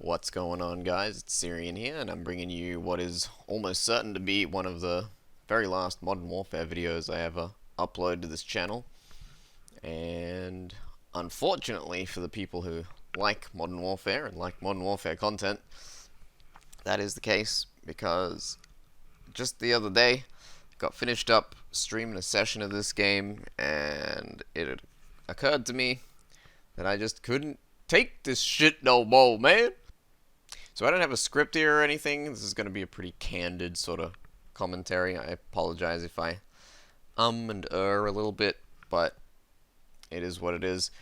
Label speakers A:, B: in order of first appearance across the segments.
A: What's going on, guys? It's Syrian here, and I'm bringing you what is almost certain to be one of the very last Modern Warfare videos I ever upload to this channel. And unfortunately for the people who like Modern Warfare and like Modern Warfare content, that is the case because just the other day got finished up streaming a session of this game, and it had occurred to me that I just couldn't take this shit no more, man. So I don't have a script here or anything. This is going to be a pretty candid sort of commentary. I apologize if I and a little bit, but it is what it is.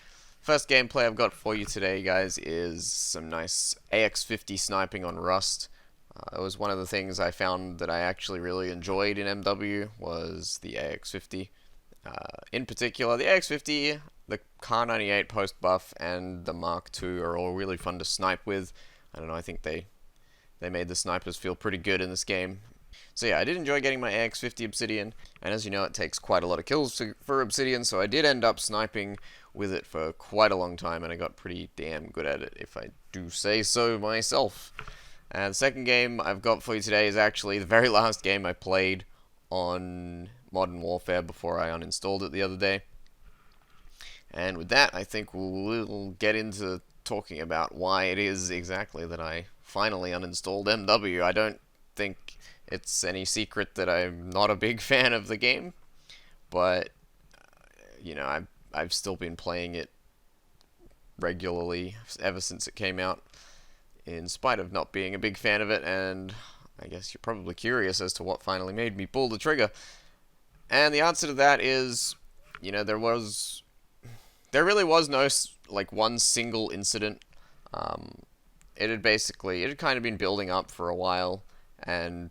A: First gameplay I've got for you today, guys, is some nice AX50 sniping on Rust. It was one of the things I found that I actually really enjoyed in MW was the AX50. In particular, the AX50, the Kar 98 post buff, and the Mark II are all really fun to snipe with. I don't know, I think they made the snipers feel pretty good in this game. So yeah, I did enjoy getting my AX50 Obsidian, and as you know, it takes quite a lot of kills for Obsidian, so I did end up sniping with it for quite a long time, and I got pretty damn good at it, if I do say so myself. And the second game I've got for you today is actually the very last game I played on Modern Warfare before I uninstalled it the other day. And with that, I think we'll get into talking about why it is exactly that I finally uninstalled MW. I don't think it's any secret that I'm not a big fan of the game, but you know, I've still been playing it regularly ever since it came out, in spite of not being a big fan of it. And I guess you're probably curious as to what finally made me pull the trigger. And the answer to that is, you know, there really was no like one single incident. It had kind of been building up for a while, and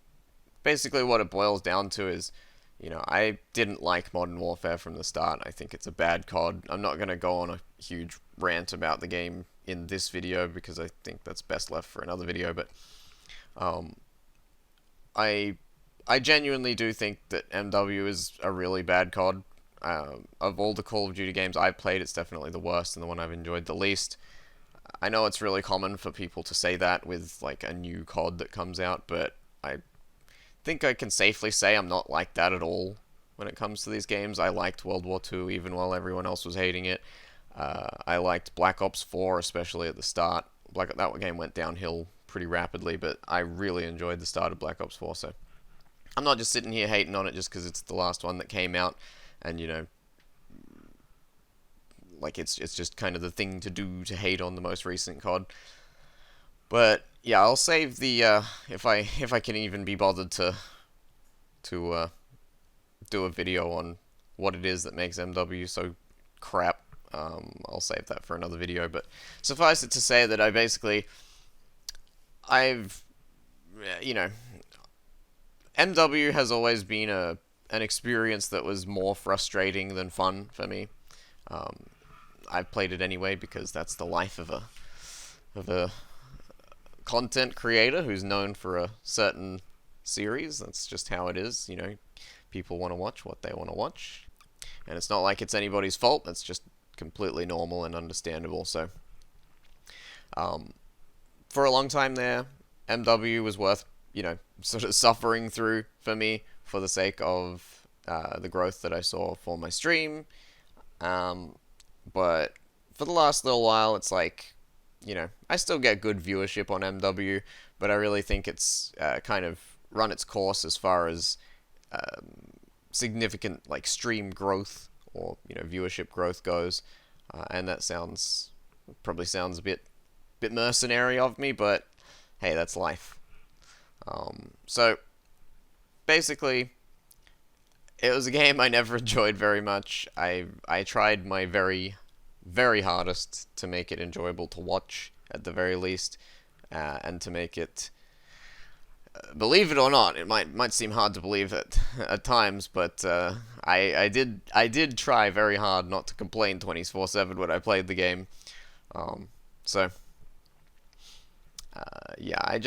A: basically what it boils down to is, you know, I didn't like Modern Warfare from the start. I think it's a bad COD. I'm not going to go on a huge rant about the game in this video because I think that's best left for another video, but I genuinely do think that MW is a really bad COD. Of all the Call of Duty games I've played, it's definitely the worst and the one I've enjoyed the least. I know it's really common for people to say that with like a new COD that comes out, but I think I can safely say I'm not like that at all when it comes to these games. I liked World War II even while everyone else was hating it. I liked Black Ops 4, especially at the start. That game went downhill pretty rapidly, but I really enjoyed the start of Black Ops 4, so I'm not just sitting here hating on it just because it's the last one that came out, and you know, like it's just kind of the thing to do to hate on the most recent COD. But yeah, I'll save the if I can even be bothered to do a video on what it is that makes MW so crap. I'll save that for another video. But suffice it to say that I've you know, MW has always been an experience that was more frustrating than fun for me. I've played it anyway because that's the life of a content creator who's known for a certain series. That's just how it is, you know. People want to watch what they want to watch, and it's not like it's anybody's fault. That's just completely normal and understandable. So, for a long time there, MW was worth, you know, sort of suffering through for me for the sake of the growth that I saw for my stream. But for the last little while, it's like, you know, I still get good viewership on MW, but I really think it's kind of run its course as far as significant like stream growth or, you know, viewership growth goes. And that probably sounds a bit mercenary of me, but hey, that's life. So basically, it was a game I never enjoyed very much. I tried my very, very hardest to make it enjoyable to watch, at the very least, and to make it, believe it or not, it might seem hard to believe at times, but I did try very hard not to complain 24/7 when I played the game. So yeah,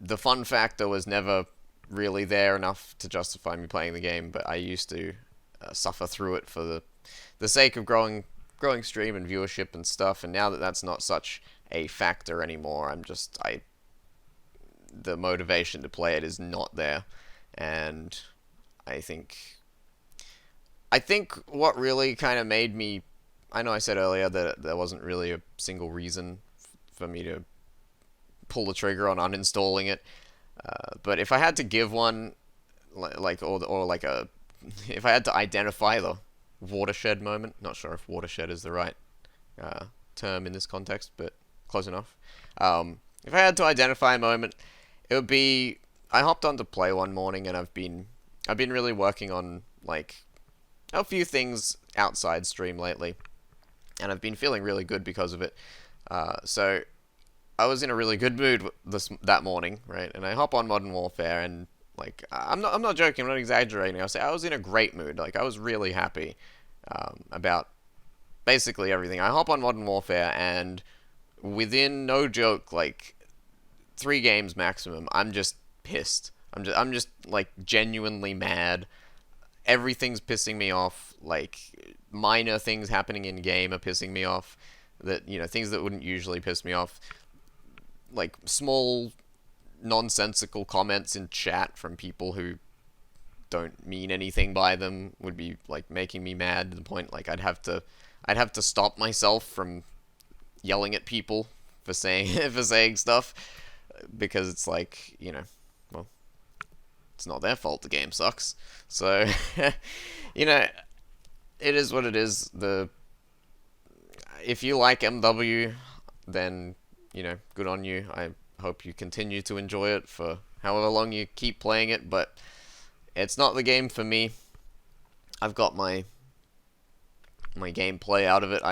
A: the fun factor was never really there enough to justify me playing the game, but I used to suffer through it for the sake of growing growing stream and viewership and stuff, and now that that's not such a factor anymore, the motivation to play it is not there, and I think what really kind of made me, I know I said earlier that there wasn't really a single reason for me to pull the trigger on uninstalling it, but if I had to give one, or like a, if I had to identify the watershed moment, not sure if watershed is the right term in this context, but close enough. If I had to identify a moment, it would be, I hopped on to play one morning, and I've been really working on like a few things outside stream lately, and I've been feeling really good because of it. So I was in a really good mood that morning, right? And I hop on Modern Warfare, and like I'm not joking, I'm not exaggerating. I'll say I was in a great mood. Like I was really happy about basically everything. I hop on Modern Warfare, and within no joke, like 3 games maximum, I'm just pissed. I'm just like genuinely mad. Everything's pissing me off. Like minor things happening in game are pissing me off. That, you know, things that wouldn't usually piss me off. Like small nonsensical comments in chat from people who don't mean anything by them would be like making me mad to the point like I'd have to stop myself from yelling at people for saying stuff, because it's like, you know, well, it's not their fault the game sucks. So you know, it is what it is. If you like MW, then, you know, good on you. I hope you continue to enjoy it for however long you keep playing it, but it's not the game for me. I've got my gameplay out of it.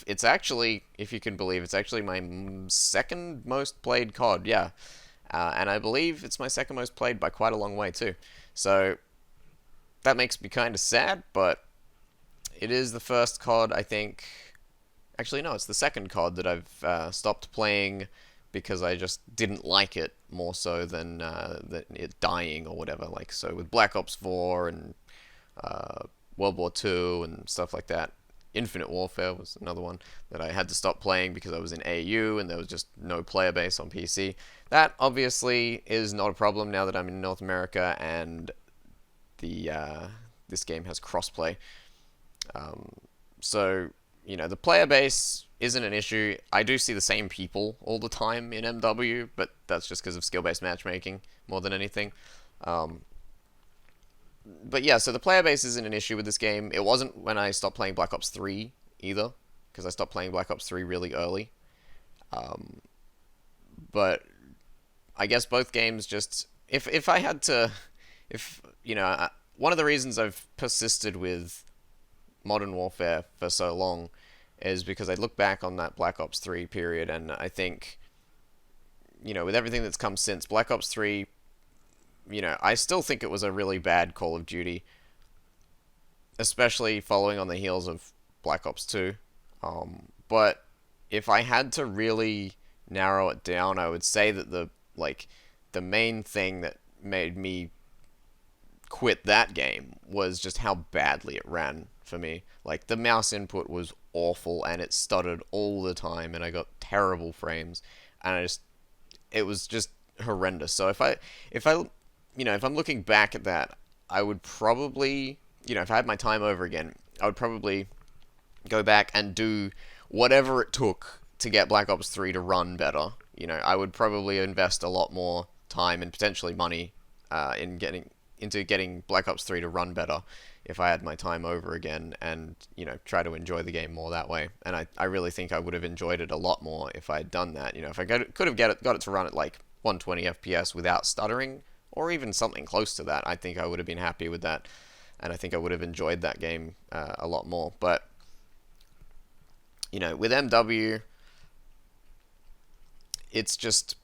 A: It's actually, if you can believe, it's actually my second most played COD, yeah. And I believe it's my second most played by quite a long way too. So that makes me kind of sad, but it is the first COD, I think. Actually, no, it's the second COD that I've stopped playing because I just didn't like it more so than it dying or whatever. Like, so with Black Ops 4 and World War 2 and stuff like that. Infinite Warfare was another one that I had to stop playing because I was in AU and there was just no player base on PC. That obviously is not a problem now that I'm in North America and this game has crossplay. So, you know, the player base isn't an issue. I do see the same people all the time in MW, but that's just because of skill-based matchmaking more than anything. But yeah, so the player base isn't an issue with this game. It wasn't when I stopped playing Black Ops 3 either, because I stopped playing Black Ops 3 really early. But I guess both games just, if I had to, if, you know, one of the reasons I've persisted with Modern Warfare for so long is because I look back on that Black Ops 3 period, and I think, you know, with everything that's come since, Black Ops 3, you know, I still think it was a really bad Call of Duty, especially following on the heels of Black Ops 2. But if I had to really narrow it down, I would say that the main thing that made me quit that game was just how badly it ran for me. Like, the mouse input was awful, and it stuttered all the time, and I got terrible frames, and it was just horrendous. So if I'm looking back at that, I would probably, you know, if I had my time over again, I would probably go back and do whatever it took to get Black Ops 3 to run better. You know, I would probably invest a lot more time and potentially money into getting Black Ops 3 to run better if I had my time over again, and, you know, try to enjoy the game more that way. And I really think I would have enjoyed it a lot more if I had done that. You know, if I could have got it to run at like 120 FPS without stuttering, or even something close to that, I think I would have been happy with that, and I think I would have enjoyed that game a lot more. But, you know, with MW, it's just,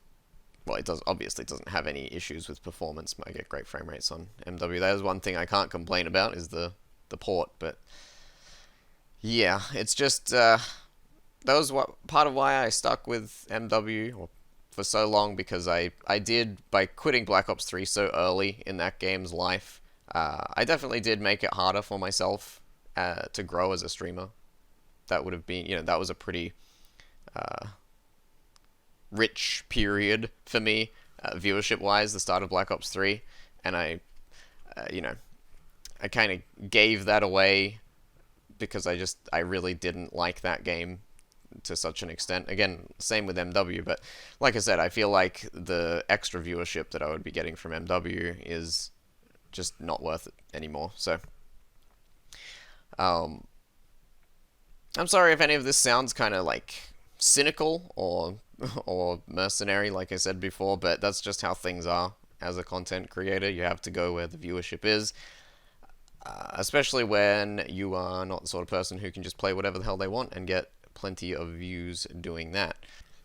A: well, it obviously doesn't have any issues with performance. I get great frame rates on MW. That is one thing I can't complain about, is the port. But yeah, it's just that was part of why I stuck with MW for so long, because I did, by quitting Black Ops 3 so early in that game's life, I definitely did make it harder for myself to grow as a streamer. that would have been, that was a pretty rich period for me, viewership-wise, the start of Black Ops 3, and you know, I kind of gave that away because I really didn't like that game to such an extent. Again, same with MW, but like I said, I feel like the extra viewership that I would be getting from MW is just not worth it anymore. So, I'm sorry if any of this sounds kind of like cynical or mercenary, like I said before, but that's just how things are as a content creator. You have to go where the viewership is. Especially when you are not the sort of person who can just play whatever the hell they want and get plenty of views doing that.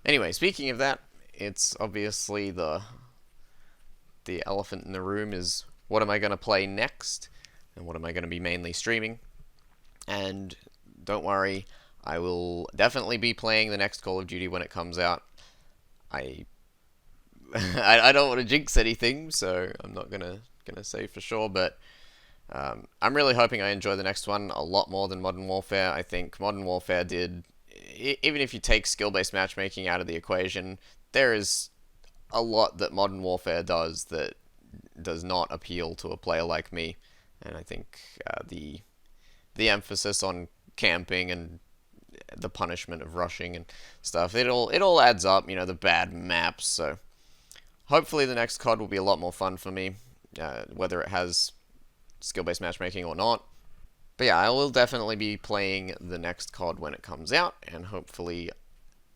A: Anyway, speaking of that, it's obviously the elephant in the room is what am I going to play next, and what am I going to be mainly streaming. And don't worry, I will definitely be playing the next Call of Duty when it comes out. I don't want to jinx anything, so I'm not gonna say for sure, but I'm really hoping I enjoy the next one a lot more than Modern Warfare. I think Modern Warfare did, even if you take skill-based matchmaking out of the equation, there is a lot that Modern Warfare does that does not appeal to a player like me. And I think the emphasis on camping and the punishment of rushing and stuff, it all adds up, the bad maps. So hopefully the next COD will be a lot more fun for me, whether it has skill-based matchmaking or not. But yeah, I will definitely be playing the next COD when it comes out, and hopefully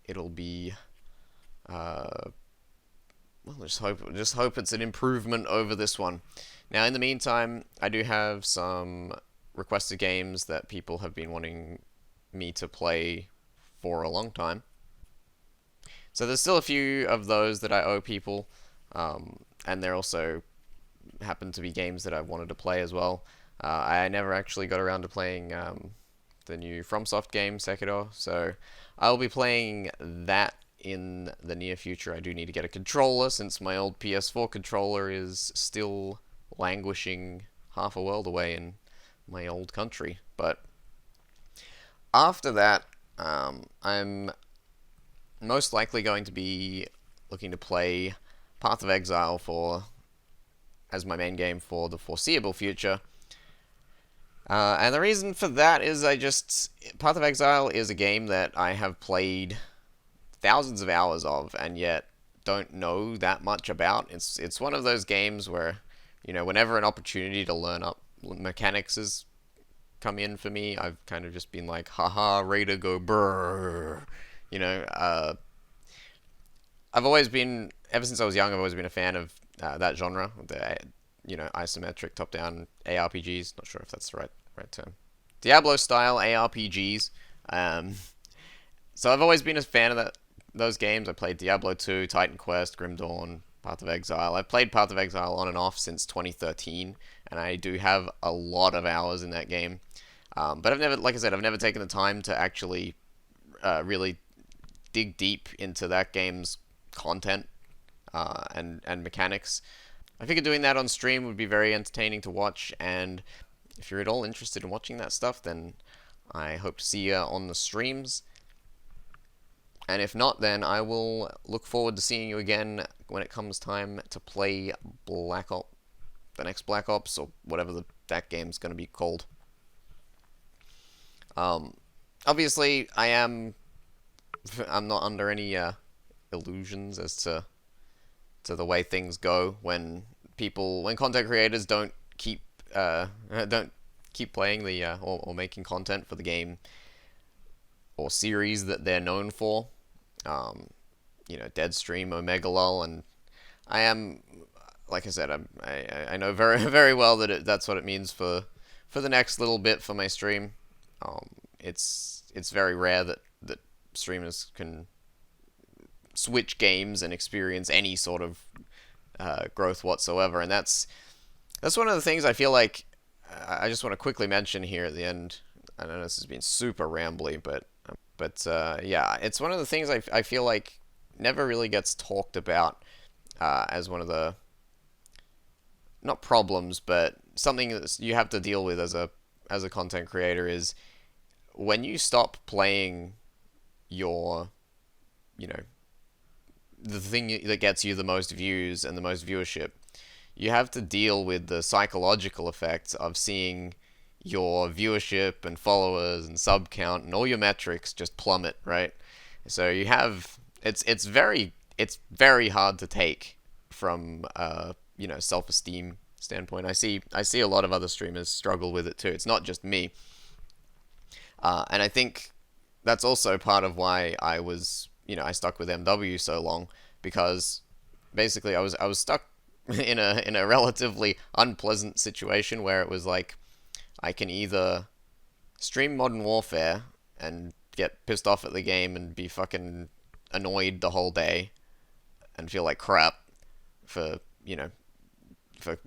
A: it'll be well, just hope it's an improvement over this one. Now, in the meantime, I do have some requested games that people have been wanting me to play for a long time. So there's still a few of those that I owe people, and they're also happen to be games that I wanted to play as well. I never actually got around to playing the new FromSoft game, Sekiro, so I'll be playing that in the near future. I do need to get a controller, since my old PS4 controller is still languishing half a world away in my old country. But after that, I'm most likely going to be looking to play Path of Exile as my main game for the foreseeable future. And the reason for that is Path of Exile is a game that I have played thousands of hours of, and yet don't know that much about. It's one of those games where, whenever an opportunity to learn up mechanics has come in for me, I've kind of just been like, haha, ready to go brrr. Ever since I was young, I've always been a fan of that genre, the isometric top-down ARPGs. Not sure if that's the right term. Diablo-style ARPGs. So I've always been a fan of those games. I played Diablo 2, Titan Quest, Grim Dawn, Path of Exile. I've played Path of Exile on and off since 2013, and I do have a lot of hours in that game. But I've never taken the time to actually really dig deep into that game's content and mechanics. I figured doing that on stream would be very entertaining to watch, and if you're at all interested in watching that stuff, then I hope to see you on the streams. And if not, then I will look forward to seeing you again when it comes time to play the next Black Ops, or whatever that game's going to be called. Obviously, I'm not under any illusions as to the way things go when content creators don't keep playing or making content for the game or series that they're known for. Deadstream, Omegalol, and I am, like I said, I know very very well that that's what it means for the next little bit for my stream. It's very rare that streamers can switch games and experience any sort of growth whatsoever, and that's one of the things I feel like I just want to quickly mention here at the end. I know this has been super rambly, but yeah, it's one of the things I feel like never really gets talked about as one of the, not problems, but something that you have to deal with as a content creator, is when you stop playing your, you know, the thing that gets you the most views and the most viewership, you have to deal with the psychological effects of seeing your viewership and followers and sub count and all your metrics just plummet, right? So you have it's very hard to take from you know, self-esteem standpoint. I see a lot of other streamers struggle with it too. It's not just me. And I think that's also part of why I was, you know, I stuck with MW so long, because basically I was stuck in a relatively unpleasant situation where it was like I can either stream Modern Warfare and get pissed off at the game and be fucking annoyed the whole day and feel like crap for, you know, for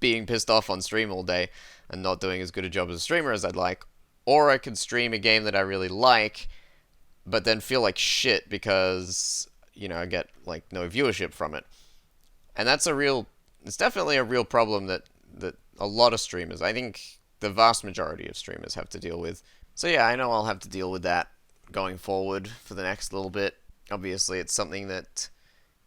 A: being pissed off on stream all day and not doing as good a job as a streamer as I'd like, or I could stream a game that I really like, but then feel like shit because, you know, I get like no viewership from it. And it's definitely a real problem that a lot of streamers, I think the vast majority of streamers, have to deal with. So yeah, I know I'll have to deal with that going forward for the next little bit. Obviously, it's something that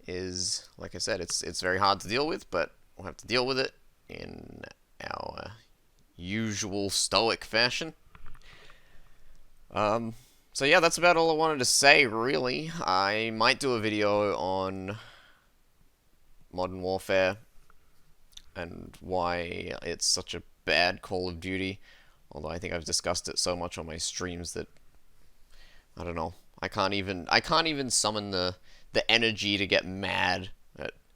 A: is, like I said, it's very hard to deal with, but we'll have to deal with it in our usual stoic fashion. So yeah, that's about all I wanted to say, really. I might do a video on Modern Warfare and why it's such a bad Call of Duty, although I think I've discussed it so much on my streams that I don't know. I can't even summon the energy to get mad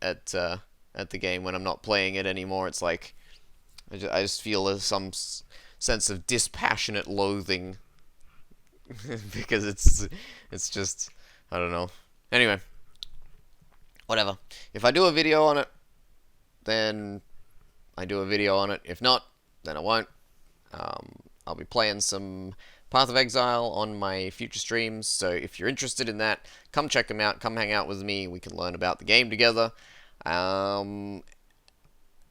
A: at the game when I'm not playing it anymore. It's like I just feel some sense of dispassionate loathing because it's just, I don't know. Anyway, whatever. If I do a video on it, then I do a video on it. If not, then I won't. I'll be playing some Path of Exile on my future streams, so if you're interested in that, come check them out, come hang out with me, we can learn about the game together. And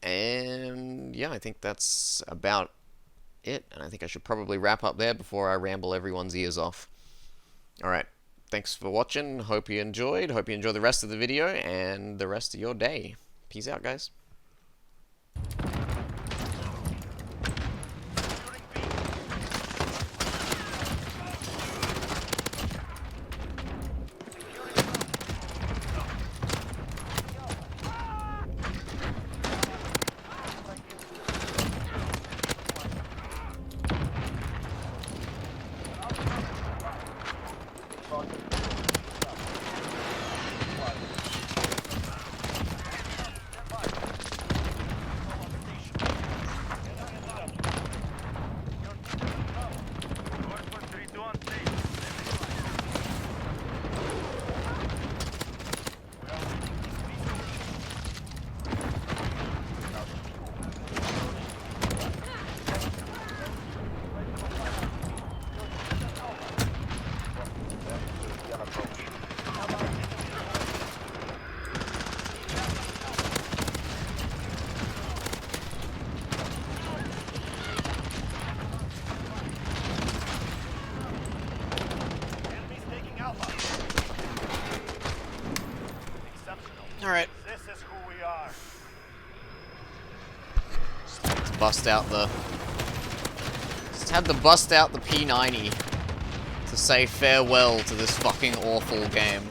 A: yeah, I think that's about it, and I think I should probably wrap up there before I ramble everyone's ears off. Alright, thanks for watching, hope you enjoyed the rest of the video, and the rest of your day. Peace out, guys. Alright.
B: This is who we are.
A: Just had to bust out the P90 to say farewell to this fucking awful game.